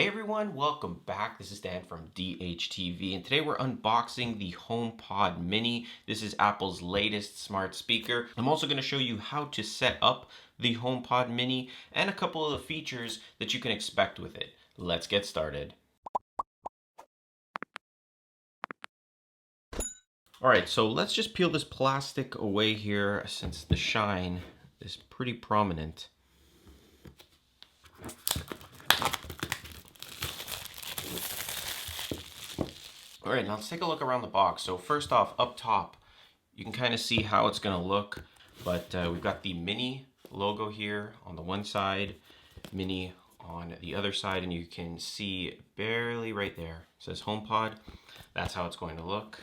Hey everyone, welcome back. This is Dan from DHTV, and today we're unboxing the HomePod Mini. This is Apple's latest smart speaker. I'm also going to show you how to set up the HomePod Mini and a couple of the features that you can expect with it. Let's get started. Alright, so let's just peel this plastic away here since the shine is pretty prominent. All right, now let's take a look around the box. So first off, up top, you can kind of see how it's going to look, but we've got the Mini logo here on the one side, Mini on the other side, and you can see barely right there. It says HomePod. That's how it's going to look.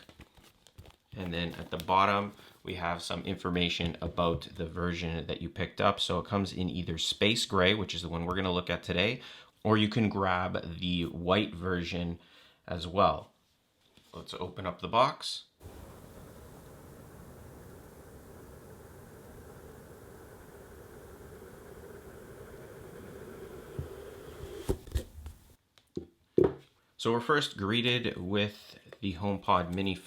And then at the bottom, we have some information about the version that you picked up. So it comes in either space gray, which is the one we're going to look at today, or you can grab the white version as well. Let's open up the box. So we're first greeted with the HomePod Mini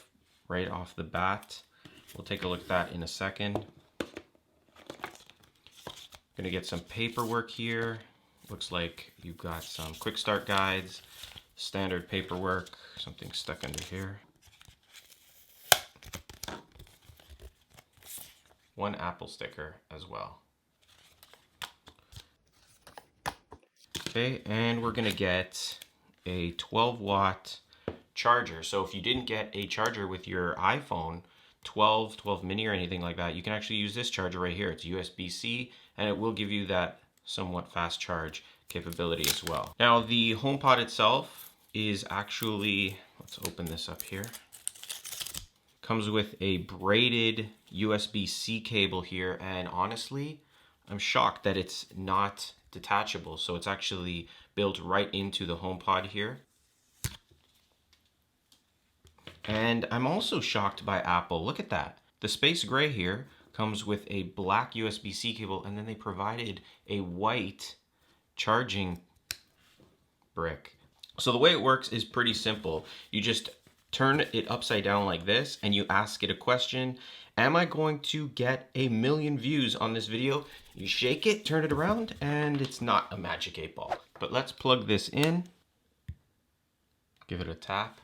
right off the bat. We'll take a look at that in a second. Gonna get some paperwork here. Looks like you've got some quick start guides, standard paperwork, something stuck under here. One Apple sticker as well. Okay, and we're gonna get a 12-watt charger. So if you didn't get a charger with your iPhone 12 mini or anything like that, you can actually use this charger right here. It's USB-C, and it will give you that somewhat fast charge capability as well. Now the HomePod itself is actually, let's open this up here. Comes with a braided USB-C cable here, and honestly, I'm shocked that it's not detachable. So it's actually built right into the HomePod here. And I'm also shocked by Apple. Look at that. The space gray here comes with a black USB-C cable, and then they provided a white charging brick. So the way it works is pretty simple. You just turn it upside down like this and you ask it a question. Am I going to get 1 million views on this video? You shake it, turn it around, and it's not a magic 8-ball. But let's plug this in. Give it a tap.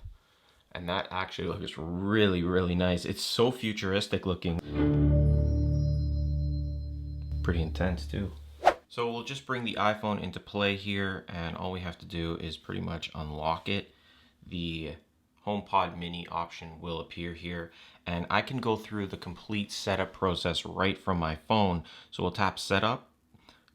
And that actually looks really, really nice. It's so futuristic looking. Pretty intense too. So we'll just bring the iPhone into play here, and all we have to do is pretty much unlock it. The HomePod Mini option will appear here, and I can go through the complete setup process right from my phone. So we'll tap setup,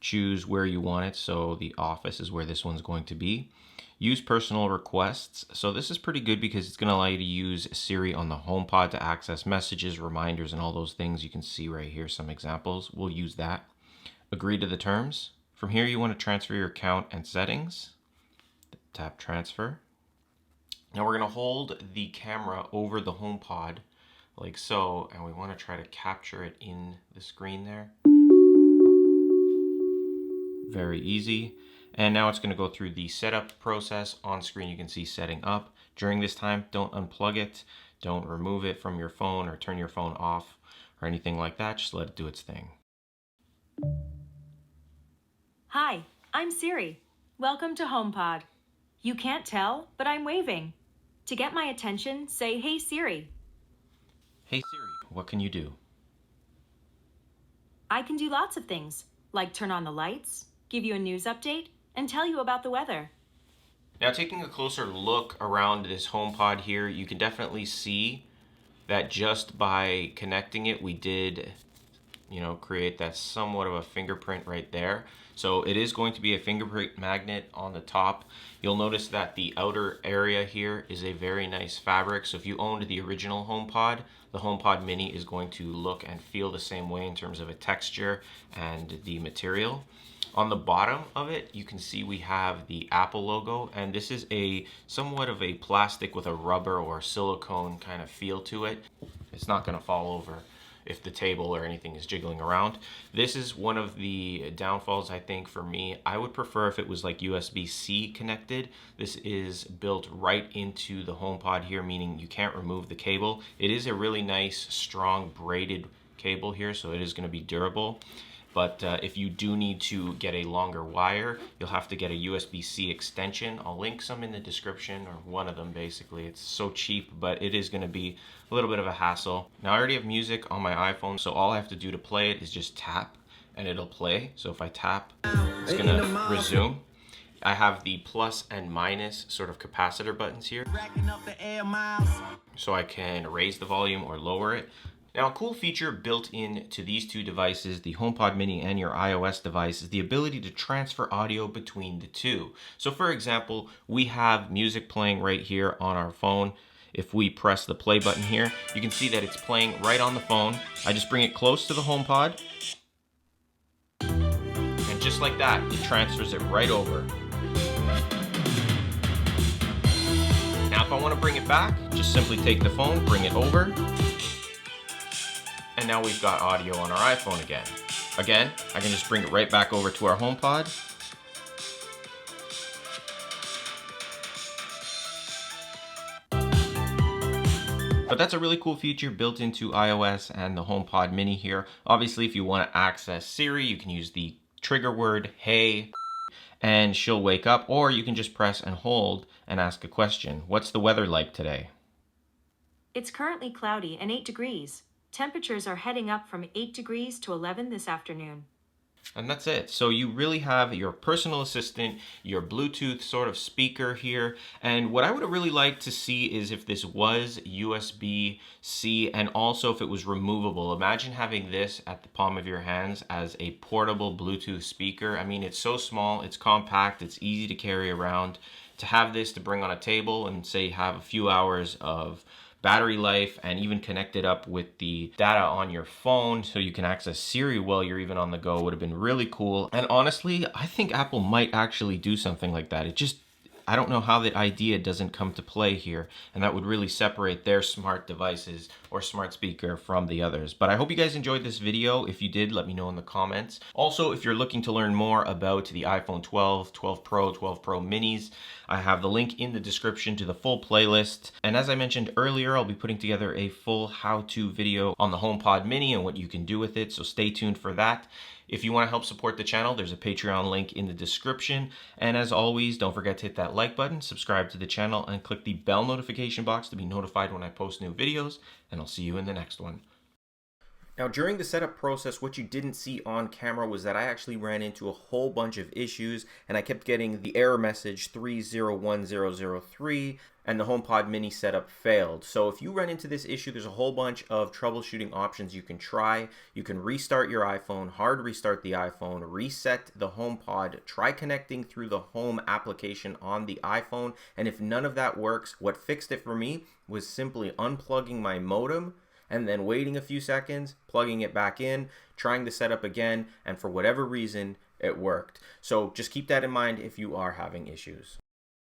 choose where you want it. So the office is where this one's going to be. Use personal requests. So this is pretty good because it's going to allow you to use Siri on the HomePod to access messages, reminders, and all those things. You can see right here some examples. We'll use that. Agree to the terms. From here you want to transfer your account and settings. Tap transfer. Now we're going to hold the camera over the HomePod like so, and we want to try to capture it in the screen there. Very easy. And now it's going to go through the setup process. On screen you can see setting up. During this time, don't unplug it, don't remove it from your phone or turn your phone off or anything like that. Just let it do its thing. Hi, I'm Siri. Welcome to HomePod. You can't tell, but I'm waving. To get my attention, say, "Hey Siri." Hey Siri, what can you do? I can do lots of things, like turn on the lights, give you a news update, and tell you about the weather. Now taking a closer look around this HomePod here, you can definitely see that just by connecting it, we did, create that somewhat of a fingerprint right there. So it is going to be a fingerprint magnet on the top. You'll notice that the outer area here is a very nice fabric. So if you owned the original HomePod, the HomePod Mini is going to look and feel the same way in terms of a texture and the material. On the bottom of it, you can see we have the Apple logo, and this is a somewhat of a plastic with a rubber or silicone kind of feel to it. It's not going to fall over. if the table or anything is jiggling around. This is one of the downfalls, I think, for me. I would prefer if it was like USB-C connected. This is built right into the HomePod here, meaning you can't remove the cable. It is a really nice, strong, braided cable here, so it is going to be durable. But if you do need to get a longer wire, you'll have to get a USB-C extension. I'll link some in the description, or one of them basically. It's so cheap, but it is going to be a little bit of a hassle. Now I already have music on my iPhone, so all I have to do to play it is just tap and it'll play. So if I tap, it's going to resume. I have the plus and minus sort of capacitor buttons here, so I can raise the volume or lower it. Now, a cool feature built into these two devices, the HomePod mini and your iOS device, is the ability to transfer audio between the two. So for example, we have music playing right here on our phone. If we press the play button here, you can see that it's playing right on the phone. I just bring it close to the HomePod, and just like that, it transfers it right over. Now, if I want to bring it back, just simply take the phone, bring it over, and now we've got audio on our iPhone again. Again, I can just bring it right back over to our HomePod. But that's a really cool feature built into iOS and the HomePod mini here. Obviously, if you want to access Siri, you can use the trigger word, hey, and she'll wake up, or you can just press and hold and ask a question. What's the weather like today? It's currently cloudy and 8 degrees. Temperatures are heading up from 8 degrees to 11 this afternoon. And that's it. So you really have your personal assistant, your Bluetooth sort of speaker here. And what I would really like to see is if this was USB-C and also if it was removable. Imagine having this at the palm of your hands as a portable Bluetooth speaker. I mean, it's so small, it's compact, it's easy to carry around. To have this to bring on a table and say have a few hours of battery life and even connect it up with the data on your phone so you can access Siri while you're even on the go would have been really cool. And honestly, I think Apple might actually do something like that. I don't know how the idea doesn't come to play here, and that would really separate their smart devices or smart speaker from the others. But I hope you guys enjoyed this video. If you did, let me know in the comments. Also, if you're looking to learn more about the iPhone 12, 12 Pro, 12 Pro minis, I have the link in the description to the full playlist. And as I mentioned earlier, I'll be putting together a full how-to video on the HomePod mini and what you can do with it, so stay tuned for that. If you want to help support the channel, there's a Patreon link in the description. And as always, don't forget to hit that like button, subscribe to the channel, and click the bell notification box to be notified when I post new videos. And I'll see you in the next one. Now, during the setup process, what you didn't see on camera was that I actually ran into a whole bunch of issues, and I kept getting the error message 301003, and the HomePod mini setup failed. So if you run into this issue, there's a whole bunch of troubleshooting options you can try. You can restart your iPhone, hard restart the iPhone, reset the HomePod, try connecting through the Home application on the iPhone, and if none of that works, what fixed it for me was simply unplugging my modem and then waiting a few seconds, plugging it back in, trying to set up again, and for whatever reason, it worked. So just keep that in mind if you are having issues.